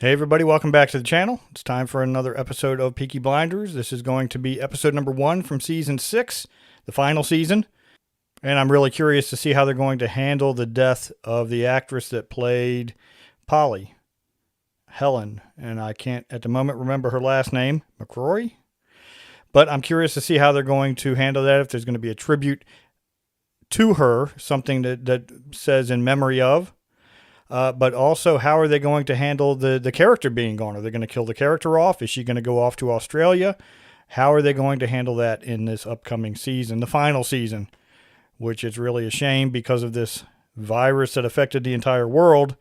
Hey everybody, welcome back to the channel. It's time for another episode of Peaky Blinders. This is going to be episode number 1 from season 6, the final season. And I'm really curious to see how they're going to handle the death of the actress that played Polly, Helen. And I can't at the moment remember her last name, McCrory. But I'm curious to see how they're going to handle that, if there's going to be a tribute to her, something that says in memory of. But also, how are they going to handle the character being gone? Are they going to kill the character off? Is she going to go off to Australia? How are they going to handle that in this upcoming season, the final season, which is really a shame because of this virus that affected the entire world.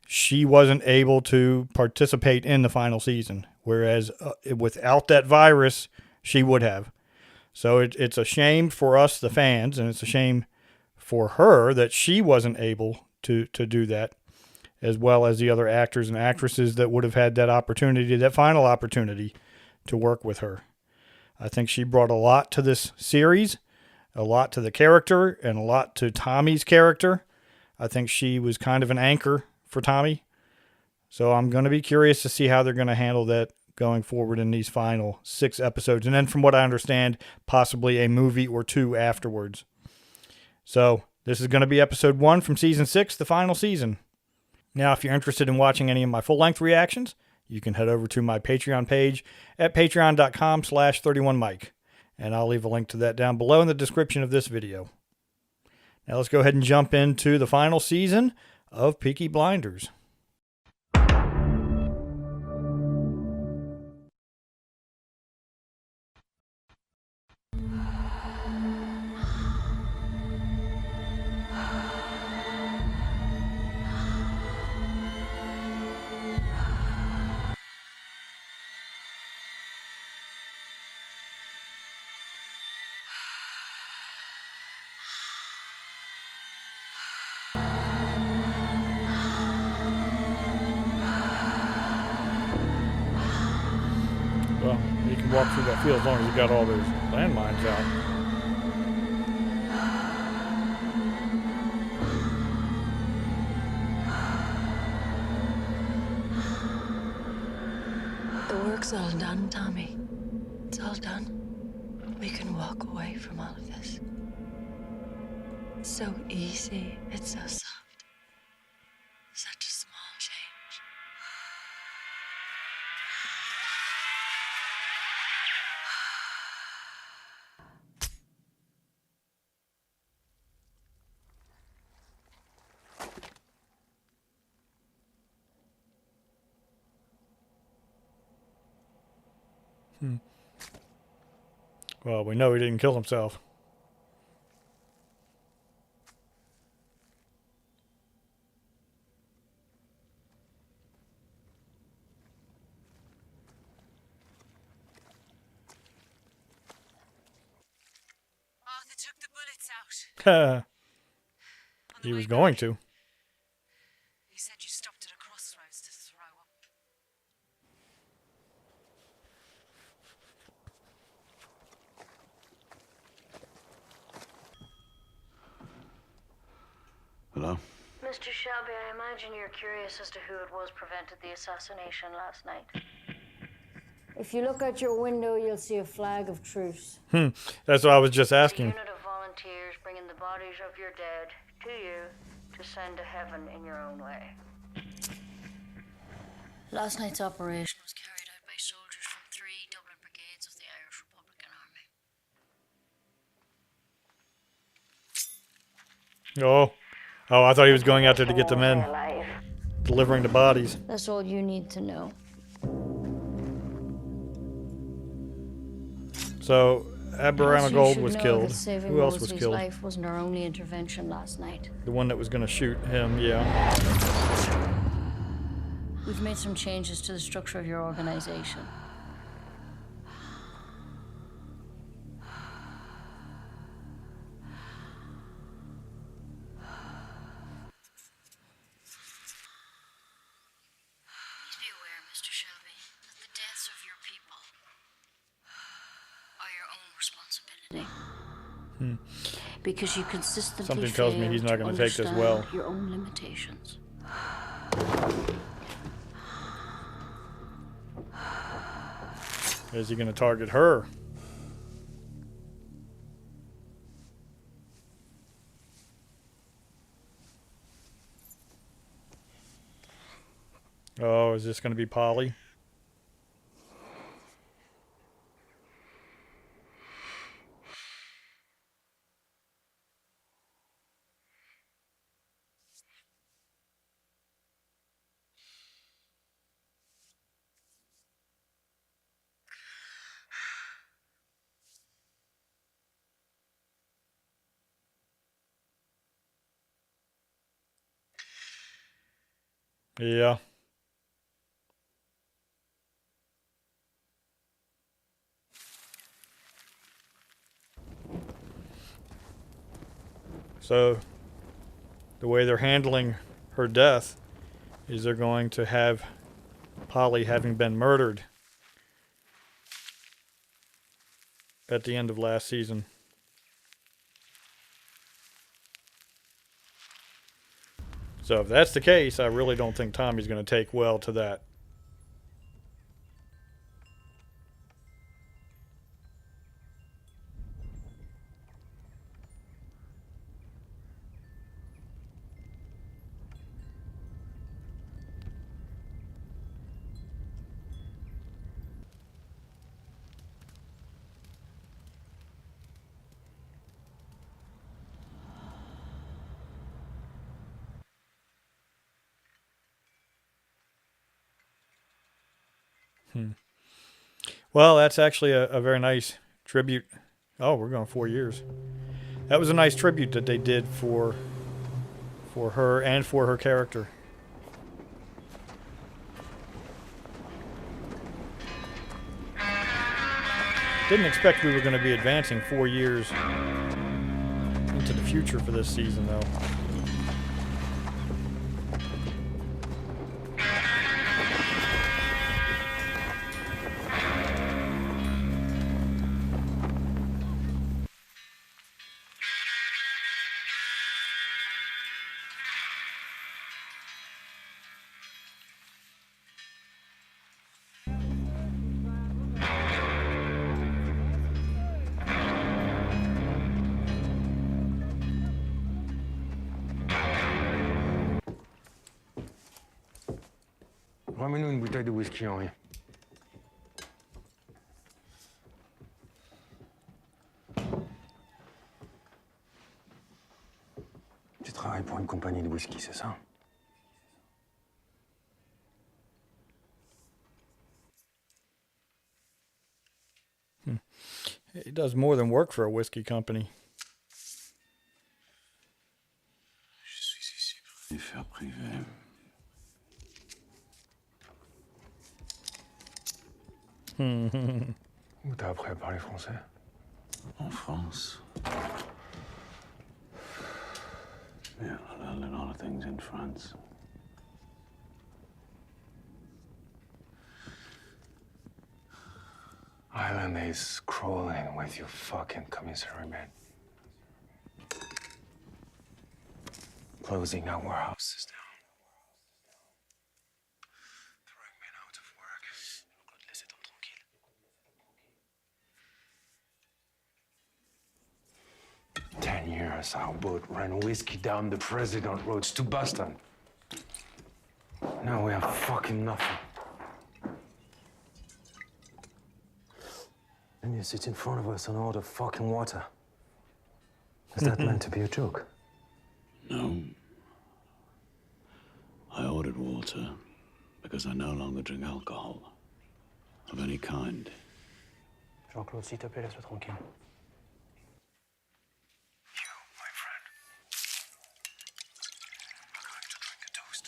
She wasn't able to participate in the final season, whereas without that virus, she would have. So it's a shame for us, the fans, and it's a shame for her that she wasn't able to do that, as well as the other actors and actresses that would have had that opportunity, that final opportunity to work with her. I think she brought a lot to this series, a lot to the character, and a lot to Tommy's character. I think she was kind of an anchor for Tommy. So I'm going to be curious to see how they're going to handle that going forward in these final 6 episodes. And then from what I understand, possibly a movie or 2 afterwards. So this is going to be episode 1 from season 6, the final season. Now, if you're interested in watching any of my full-length reactions, you can head over to my Patreon page at patreon.com/31mike. And I'll leave a link to that down below in the description of this video. Now let's go ahead and jump into the final season of Peaky Blinders. Well, you can walk through that field as long as you got all those landmines out. The work's all done, Tommy. It's all done. We can walk away from all of this. It's so easy. It's so soft. Such a small change. Well, we know he didn't kill himself. Arthur took the bullets out. He was going to. He said you stopped at a crossroads to throw up. Hello? Mr. Shelby, I imagine you're curious as to who it was prevented the assassination last night. If you look out your window, you'll see a flag of truce. That's what I was just A asking. unit of volunteers bringing the bodies of your dead to you to send to heaven in your own way. Last night's operation was carried out by soldiers from 3 Dublin brigades of the Irish Republican Army. Oh, I thought he was going out there to get the men, Alive. delivering the bodies. That's all you need to know. So, Plus, you Gold should was know killed. that saving Who else was Mosley's killed? life wasn't our only intervention last night. The one that was going to shoot him, yeah. We've made some changes to the structure of your organization. Please be aware, Mr. Shelby, that the deaths of your people are your own responsibility. Because you consistently Something tells me fail he's not to gonna take this understand well. your own limitations. Is he going to target her? Oh, is this going to be Polly? Yeah. So, the way they're handling her death is they're going to have Polly having been murdered at the end of last season. So if that's the case, I really don't think Tommy's going to take well to that. Well, that's actually a very nice tribute. Oh, we're going 4 years. That was a nice tribute that they did for her and for her character. Didn't expect we were going to be advancing 4 years into the future for this season, though. Ramène-nous une bouteille de whisky, Henri. Tu travailles pour une compagnie de whisky, c'est ça? He does more than work for a whiskey company. Je suis ici pour une affaire privée. Où t'as appris à parler français? En France. Yeah, I learned a lot of things in France. Island is crawling with your fucking commissary, man. Closing our warehouses down. Throwing men out of work. On te laisser tranquille. 10 years, our boat ran whiskey down the President roads to Boston. Now we have fucking nothing. And you sit in front of us and order fucking water. Is that meant to be a joke? No. I ordered water because I no longer drink alcohol of any kind. Jean-Claude, s'il te plaît, laisse-le tranquille. You, my friend, are going to drink a toast.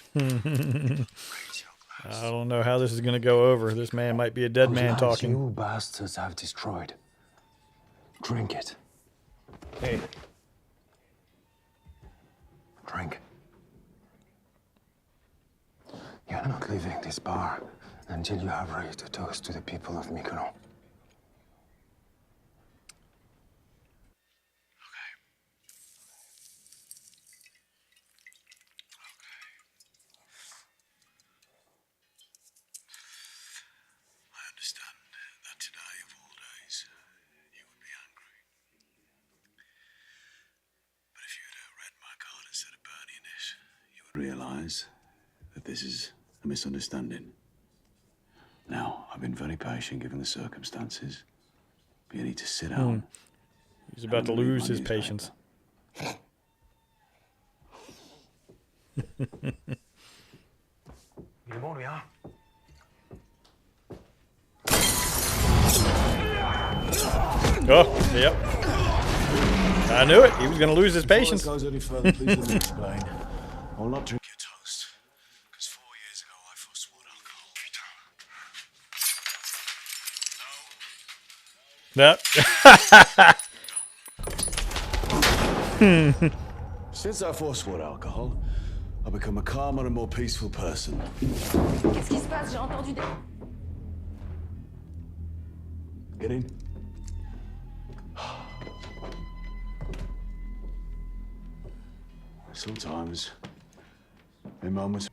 Raise your glass. I don't know how this is going to go over. This man might be a dead man Those lives talking. you bastards have destroyed. Drink it. Hey, Drink. You're not leaving this bar until you have raised a toast to the people of Mykonos. I understand that tonight realize that this is a misunderstanding. Now, I've been very patient given the circumstances, but you need to sit down. He's about to lose his patience. Oh, yep. I knew it. He was going to lose his patience. Before it goes any further, please let me explain. I will not drink your toast, because 4 years ago I forswore alcohol. That. Since I forswore alcohol, I've become a calmer and more peaceful person. Qu'est-ce qui se passe? J'ai entendu des... Get in. Sometimes, in moments.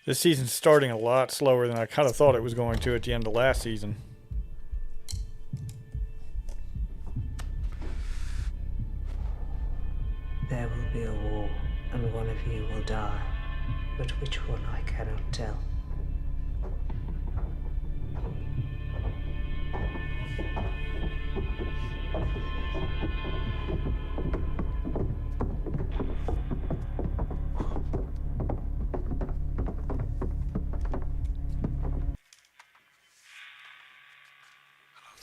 This season's starting a lot slower than I kind of thought it was going to at the end of last season. There will be a war, and one of you will die. But which one I cannot tell.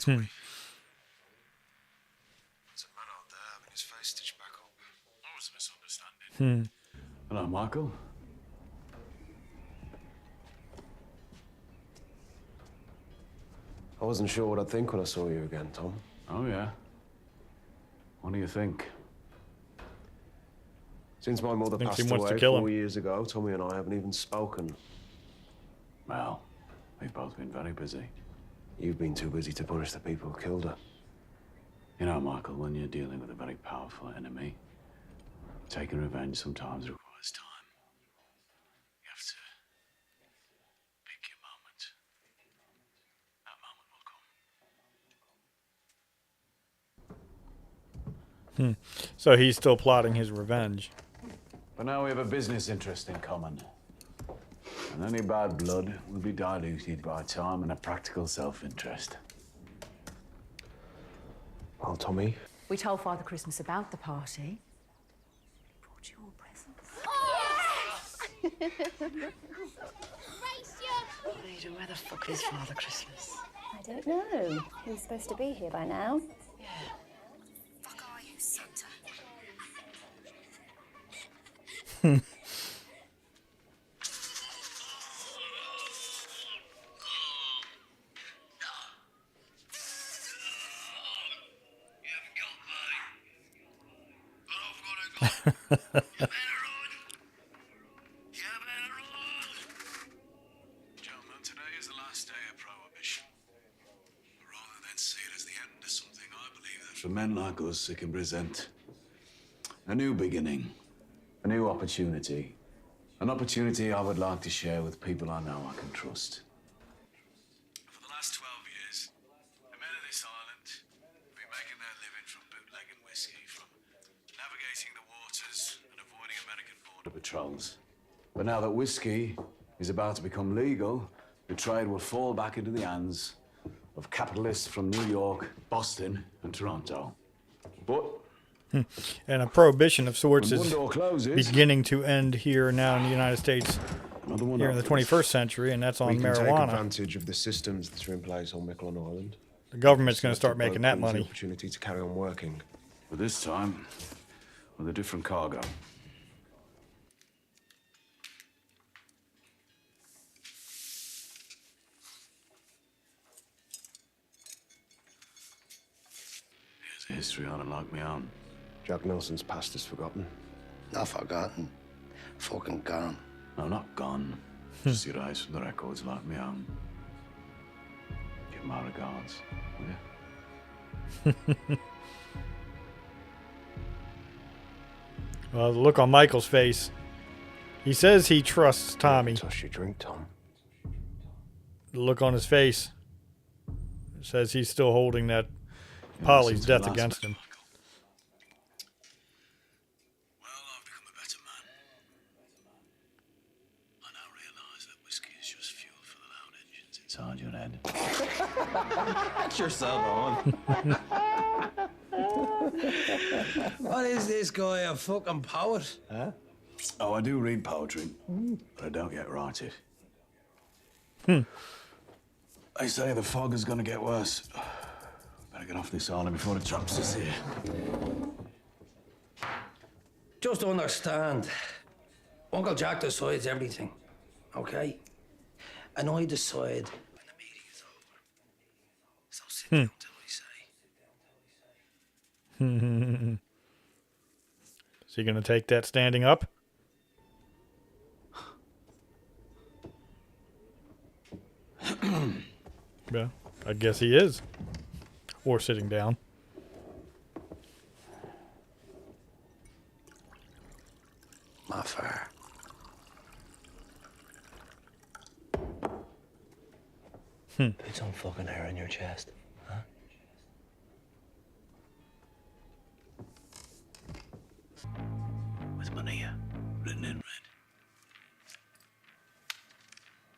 There's a man out there having his face stitched back up. That was a misunderstanding. Hello, Michael. I wasn't sure what I'd think when I saw you again, Tom. Oh, yeah? What do you think? Since my mother Thinks he passed wants to away kill 4 him. years ago, Tommy and I haven't even spoken. Well, we've both been very busy. You've been too busy to punish the people who killed her. You know, Michael, when you're dealing with a very powerful enemy, taking revenge sometimes requires time. You have to pick your moment. That moment will come. So he's still plotting his revenge. But now we have a business interest in common. And any bad blood will be diluted by time and a practical self-interest. Well, Tommy, We told Father Christmas about the party. Brought you all presents. Rita, where the fuck is Father Christmas? I don't know. He's supposed to be here by now. Fuck are you, Santa? Gentlemen, today is the last day of Prohibition. Rather than see it as the end of something, I believe that for men like us, it can present a new beginning, a new opportunity. An opportunity I would like to share with people I know I can trust. For the last 12 years, the men of this island have been making their living from bootlegging whiskey, from navigating the waters and avoiding American border patrols. But now that whiskey is about to become legal, the trade will fall back into the hands of capitalists from New York, Boston, and Toronto. But And a prohibition of sorts when one is door closes, beginning to end here now in the United States another one here in the opens. 21st century, and that's on we can take marijuana. advantage of the systems that are in place on Miquelon Island. The government's going to So start to making both that brings the money. opportunity to carry on working. But this time, with a different cargo. Here's a history on it like me own. Jack Nelson's past is forgotten. Not forgotten. Fucking gone. No, not gone. Just erased from the records like me own. Give my regards, will you? Well, the look on Michael's face He says he trusts Tommy. Toss your drink, Tom. The look on his face says he's still holding that Polly's death against him. Well, I've become a better man. I now realise that whiskey is just fuel for the loud engines inside your head. That's yourself on. What is this guy, a fucking poet? Huh? Oh, I do read poetry, but I don't yet write it. They say the fog is going to get worse. Better get off this island before the traps us here. Just understand, Uncle Jack decides everything, okay? And I decide when the meeting is over. So sit down till I say. Is he going to take that standing up? Yeah, I guess he is. Or sitting down. My fire. Put some fucking hair in your chest, huh? With money here, written in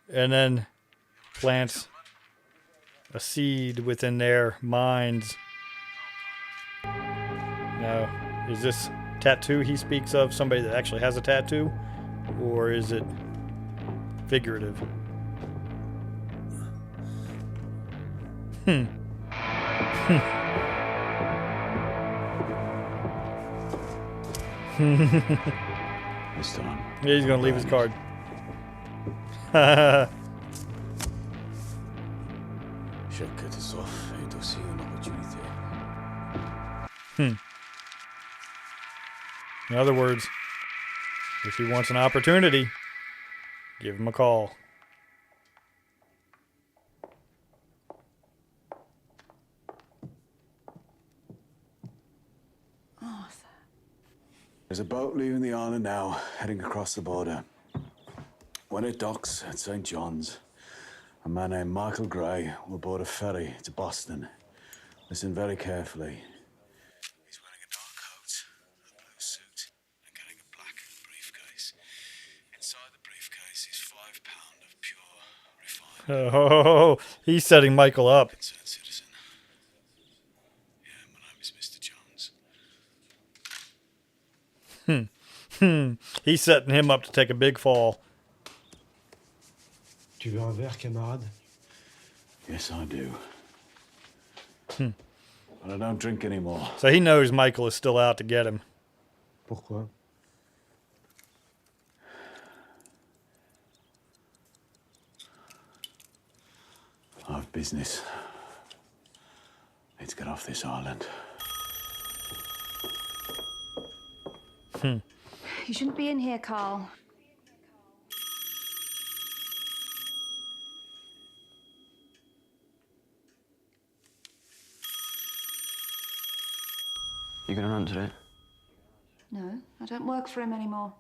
red. And then plants a seed within their minds. Now, is this tattoo he speaks of somebody that actually has a tattoo? Or is it figurative? This time. Yeah, he's going to leave his card. Şirketi zor, dossier opportunity. In other words, if he wants an opportunity, give him a call. Arthur. There's a boat leaving the island now, heading across the border. When it docks at St. John's, a man named Michael Gray will board a ferry to Boston. Listen very carefully. He's wearing a dark coat, a blue suit, and carrying a black briefcase. Inside the briefcase is £5 of pure, refined Oh, he's setting Michael up. concerned citizen. Yeah, my name is Mr. Jones. He's setting him up to take a big fall. Tu veux un verre, camarade? Yes, I do. But I don't drink anymore. So he knows Michael is still out to get him. Pourquoi? I have business. Need to get off this island. You shouldn't be in here, Carl. You gonna answer it? No, I don't work for him anymore.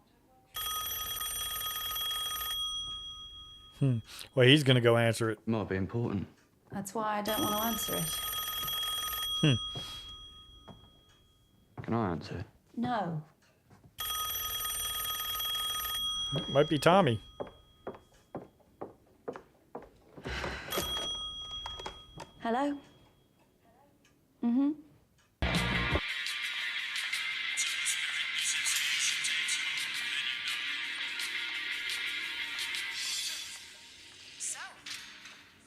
Well, he's going to go answer it. Might be important. That's why I don't want to answer it. Can I answer it? No. Might be Tommy. Hello? Mm-hmm. So,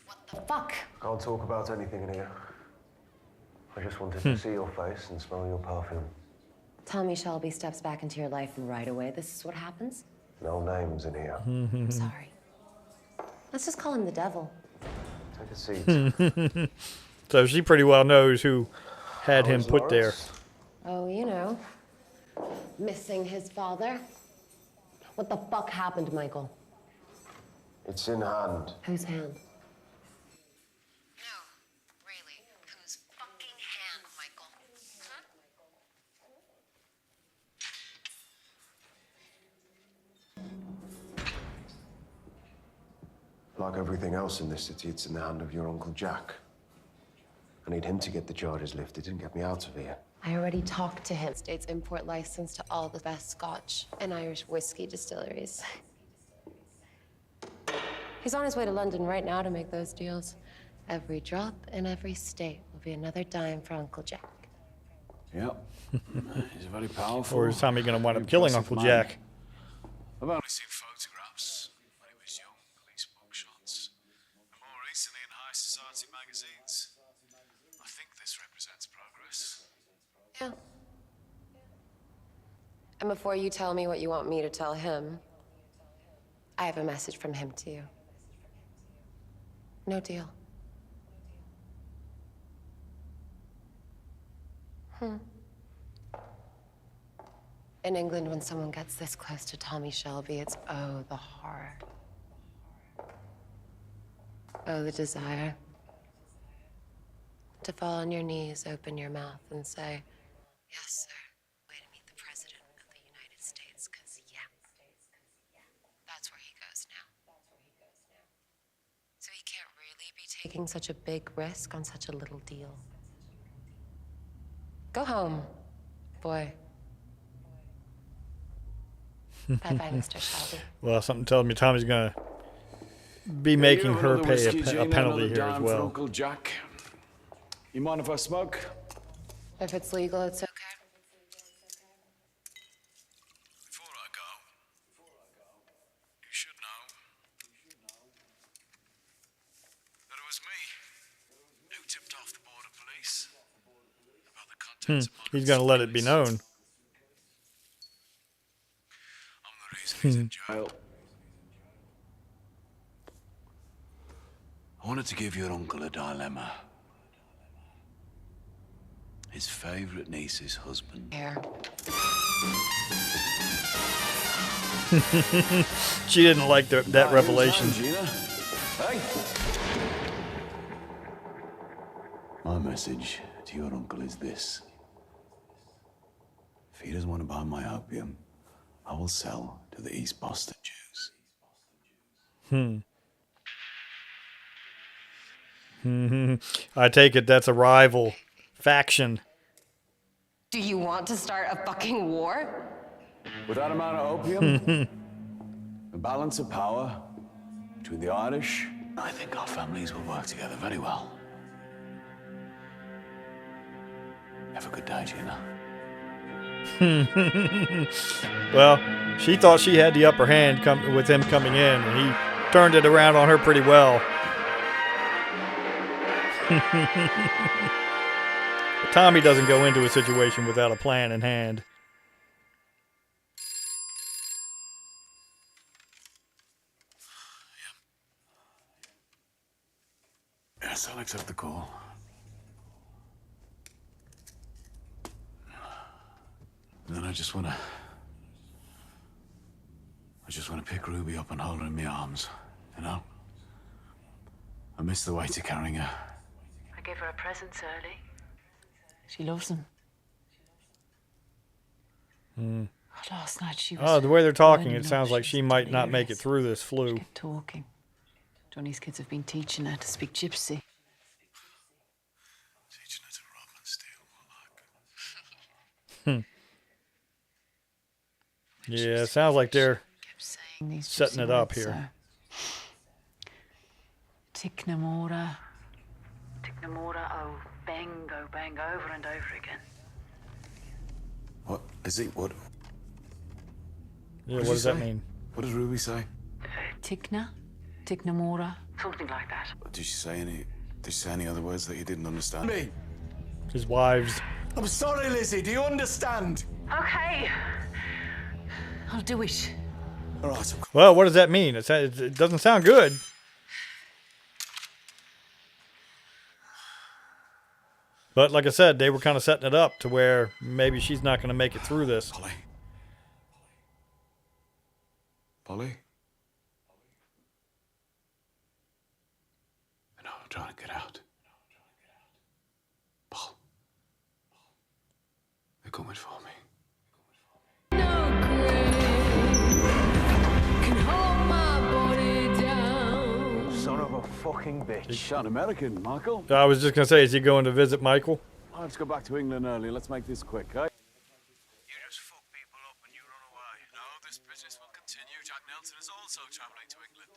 what the fuck? Can't talk about anything in here. I just wanted to see your face and smell your perfume. Tommy Shelby steps back into your life and right away this is what happens? No names in here. I'm sorry. Let's just call him the devil. Take a seat. So she pretty well knows who had How him is put there. Lawrence? Oh, you know. Missing his father. What the fuck happened, Michael? It's in hand. Whose hand? No, really. Whose fucking hand, Michael? Huh? Like everything else in this city, it's in the hand of your Uncle Jack. I need him to get the charges lifted and get me out of here. I already talked to him. State's import license to all the best Scotch and Irish whiskey distilleries. He's on his way to London right now to make those deals. Every drop in every state will be another dime for Uncle Jack. Yep. He's very powerful. Or is Tommy going to wind up killing Uncle Jack? I've only seen photographs when he was young, police mugshots, and more recently in high society magazines. I think this represents progress. Yeah. And before you tell me what you want me to tell him, I have a message from him to you. No deal. In England, when someone gets this close to Tommy Shelby, it's oh, the horror. Oh, the desire. To fall on your knees, open your mouth, and say, "Yes, sir. Way to meet the President of the United States, 'cause yeah, that's where he goes now." So he can't really be taking such a big risk on such a little deal. Go home, boy. Bye-bye, Mr. Shelby. Well, something tells me Tommy's going to be making her pay a penalty here as well. Uncle Jack. You mind if I smoke? If it's legal, it's okay. Before I go, you should know that it was me who tipped off the border police about the contents of my He's going to let it be known. I'm the reason he's in jail. I wanted to give your uncle a dilemma. His favorite niece's husband. Here. She didn't like that revelation. Gina. Hey. My message to your uncle is this. If he doesn't want to buy my opium, I will sell to the East Boston Jews. I take it that's a rival faction. Do you want to start a fucking war? With that amount of opium, the balance of power between the Irish, I think our families will work together very well. Have a good day, Gina. Well, she thought she had the upper hand with him coming in, and he turned it around on her pretty well. Tommy doesn't go into a situation without a plan in hand. Yes, I'll accept the call. And then I just wanna pick Ruby up and hold her in my arms, you know? I miss the weight of carrying her. I gave her a present early. She loves him. Last night she was... Oh, the way they're talking, it sounds like she might not make it through this flu. Talking. Johnny's kids have been teaching her to speak gypsy. Teaching her to rob and steal, more like. Yeah, it sounds like they're These setting gypsy it up words, here. Tiknamora. Tiknamora, oh, bang, over and over again. What is it? What? Yeah, what does that mean? What does Ruby say? Tikna? Tiknamora? Something like that. Did she say any other words that you didn't understand? Me. His wives. I'm sorry, Lizzie. Do you understand? Okay. I'll do it. All right. Well, what does that mean? It doesn't sound good. But like I said, they were kind of setting it up to where maybe she's not going to make it through this. Polly? Polly? No, I'm trying to get out. Paul. They're coming for me. fucking bitch. You sound American, Michael. I was just going to say, is he going to visit Michael? Let's go back to England early. Let's make this quick, eh? You just fuck people up and you run away. No, this business will continue. Jack Nelson is also travelling to England,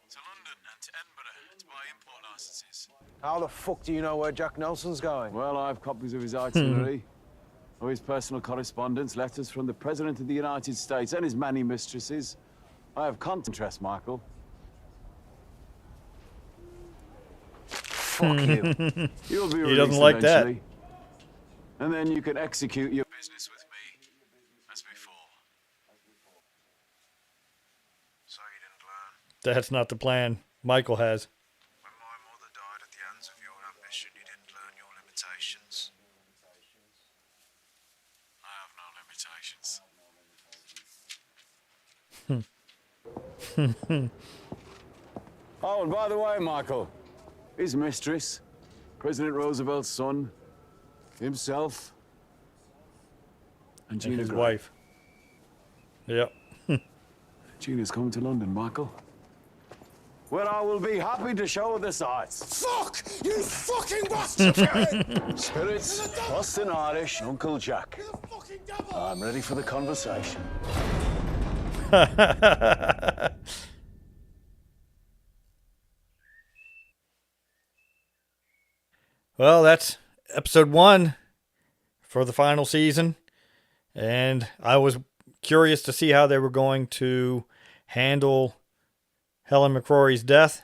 to London and to Edinburgh to buy import licenses. How the fuck do you know where Jack Nelson's going? Well, I have copies of his itinerary, of his personal correspondence, letters from the President of the United States and his many mistresses. I have interest, Michael. Fuck you. You'll be released He doesn't like that. eventually. And then you can execute your business with me, as before. So you didn't learn. That's not the plan Michael has. When my mother died at the hands of your ambition, you didn't learn your limitations. I have no limitations. Oh, and by the way, Michael, his mistress, President Roosevelt's son, himself, and Gina his Gray. wife. Yep. Gina's coming to London, Michael. Well, I will be happy to show her the sights. Fuck! You fucking bastard! Spirits, Boston Irish, and Uncle Jack. I'm ready for the conversation. Well, that's episode 1 for the final season. And I was curious to see how they were going to handle Helen McCrory's death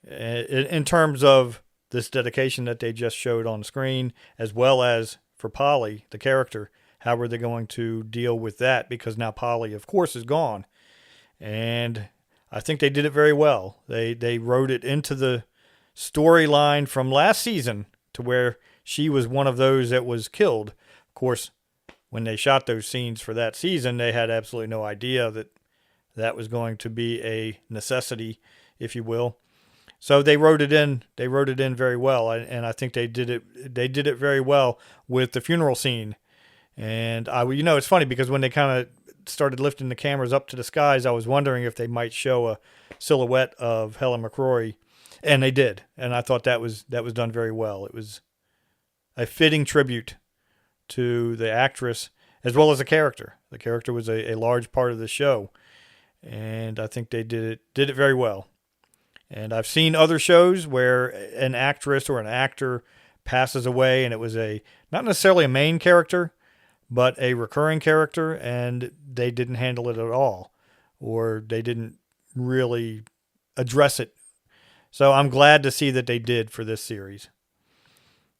in terms of this dedication that they just showed on screen, as well as for Polly, the character. How were they going to deal with that? Because now Polly, of course, is gone. And I think they did it very well. They wrote it into the storyline from last season to where she was one of those that was killed. Of course, when they shot those scenes for that season, they had absolutely no idea that that was going to be a necessity, if you will. So they wrote it in. They wrote it in very well, and I think they did it. They did it very well with the funeral scene. And it's funny because when they kind of started lifting the cameras up to the skies, I was wondering if they might show a silhouette of Helen McCrory, and they did. And I thought that was done very well. It was a fitting tribute to the actress as well as the character. The character was a large part of the show, and I think they did it very well. And I've seen other shows where an actress or an actor passes away, and it was not necessarily a main character, but a recurring character, and they didn't handle it at all, or they didn't really address it. So I'm glad to see that they did for this series.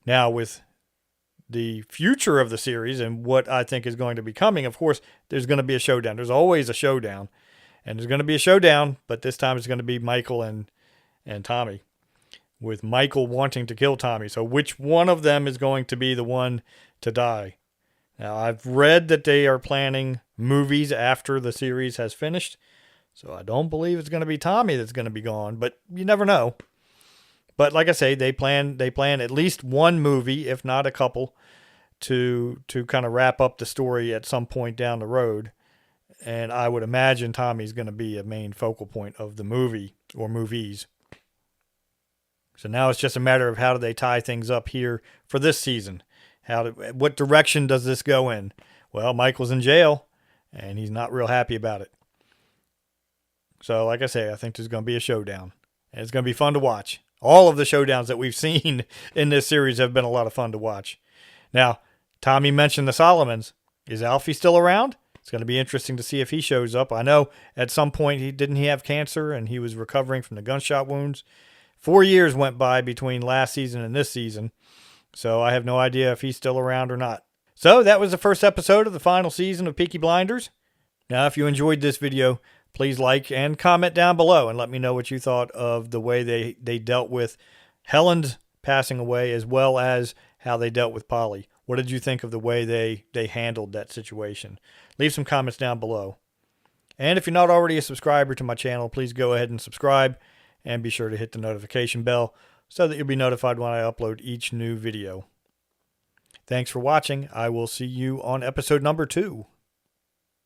Now, with the future of the series and what I think is going to be coming, of course, there's going to be a showdown. There's always a showdown, and there's going to be a showdown, but this time it's going to be Michael and Tommy, with Michael wanting to kill Tommy. So which one of them is going to be the one to die? Now, I've read that they are planning movies after the series has finished, so I don't believe it's going to be Tommy that's going to be gone, but you never know. But like I say, they plan at least one movie, if not a couple, to kind of wrap up the story at some point down the road. And I would imagine Tommy's going to be a main focal point of the movie or movies. So now it's just a matter of how do they tie things up here for this season. What direction does this go in? Well, Michael's in jail, and he's not real happy about it. So like I say, I think there's going to be a showdown, and it's going to be fun to watch. All of the showdowns that we've seen in this series have been a lot of fun to watch. Now, Tommy mentioned the Solomons. Is Alfie still around? It's going to be interesting to see if he shows up. I know at some point he have cancer, and he was recovering from the gunshot wounds. 4 years went by between last season and this season, so I have no idea if he's still around or not. So that was the first episode of the final season of Peaky Blinders. Now, if you enjoyed this video, please like and comment down below and let me know what you thought of the way they dealt with Helen's passing away, as well as how they dealt with Polly. What did you think of the way they handled that situation? Leave some comments down below. And if you're not already a subscriber to my channel, please go ahead and subscribe, and be sure to hit the notification bell so that you'll be notified when I upload each new video. Thanks for watching. I will see you on episode number 2.